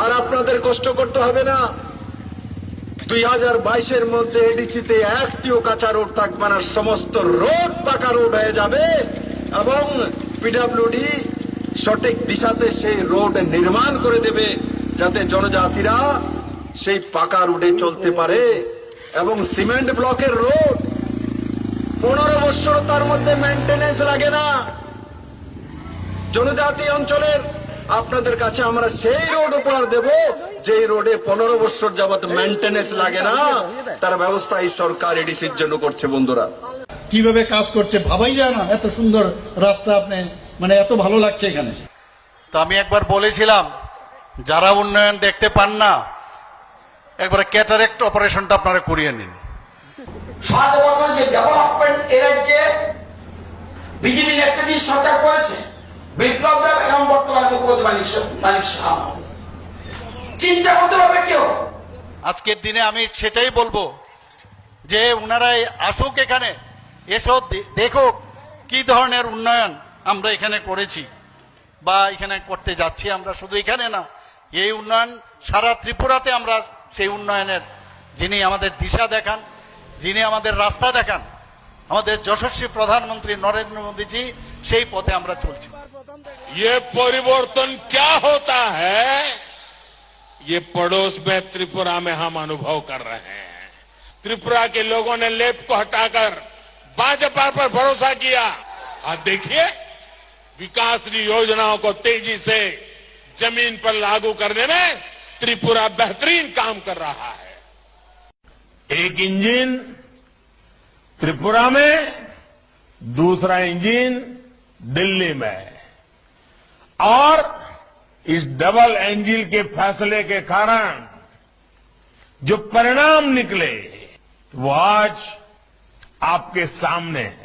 আর আপনাদের কষ্ট করতে হবে না। 2022-এর মধ্যে এডিসিতে একটিও কাঁচা রোড থাকবে না, সমস্ত রোড পাকা রোড হয়ে যাবে এবং পিডব্লিউডি সঠিক দিশাতে সেই রোড নির্মাণ করে দেবে যাতে জনজাতিরা সেই পাকা রোডে চলতে পারে। এবং সিমেন্ট ব্লকের রোড 15 বছর তার মধ্যে মেইনটেনেন্স লাগে না। জনজাতি অঞ্চলের আপনাদের কাছে আমরা সেই রোড উপহার দেব যে রোডে 15 বছর যাবত মেইনটেনেন্স লাগে না, তার ব্যবস্থা এই সরকার এডিসির জন্য করছে। বন্ধুরা, কিভাবে কাজ করছে ভাবাই যায় না। এত সুন্দর রাস্তা, আপনি মানে এত ভালো লাগছে এখানে। তো আমি একবার বলেছিলাম যারা উন্নয়ন দেখতে পান না, একবার ক্যাটারেক্ট অপারেশনটা আপনারা করিয়ে নিন। 7 বছর যে ডেভেলপমেন্ট এ রাজ্যে বিজেপি নেতৃত্বে সরকার করেছে, বিপ্লব দেব এবং বর্তমানে মুখ্যমন্ত্রী মানিক শাহ, চিন্তা করতে পারবে কেউ? আজকের দিনে আমি সেটাই বলবো যে উনারাই আসুক এখানে, এসব দেখুক কি ধরনের উন্নয়ন আমরা এখানে করেছি বা এখানে করতে যাচ্ছি। আমরা শুধু এখানে না, এই উন্নয়ন সারা ত্রিপুরাতে আমরা সেই উন্নয়নের যিনি আমাদের দিশা দেখান, যিনি আমাদের রাস্তা দেখান, আমাদের যশস্বী প্রধানমন্ত্রী নরেন্দ্র মোদীজি, সেই পথে আমরা চলছি। ये परिवर्तन क्या होता है, ये पड़ोस में त्रिपुरा में हम अनुभव कर रहे हैं। त्रिपुरा के लोगों ने लेप को हटाकर भाजपा पर भरोसा किया। आज देखिए विकास की योजनाओं को तेजी से जमीन पर लागू करने में त्रिपुरा बेहतरीन काम कर रहा है। एक इंजन त्रिपुरा में, दूसरा इंजन दिल्ली में, और इस डबल इंजन के फैसले के कारण जो परिणाम निकले वो आज आपके सामने है।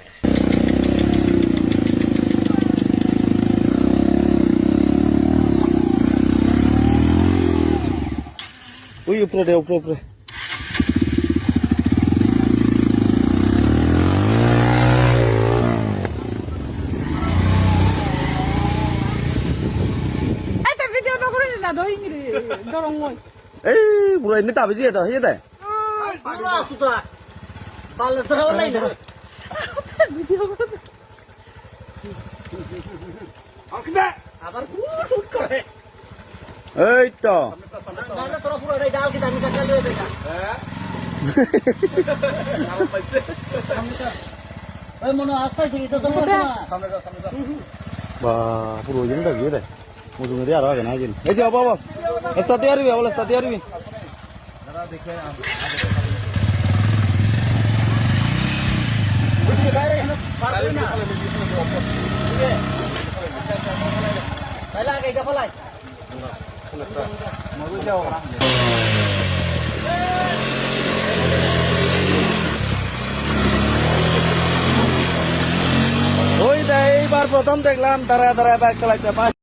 উপরে উপরে উপরে এই বুড়ো এমনি তাবি দিয়ে দাও দে এই তো পুরো জিনটা গিয়ে দেয় মুজুমেরি আর আগে না জিন এই যে বাবা এস্তাতে আরবি বল এস্তাতে আরবি দাদা দেখে पहला आगे क्या फलाई मगु जाओ ওই এইবার প্রথম দেখলাম দাঁড়ায় দাঁড়ায় বাইক চালাইতে।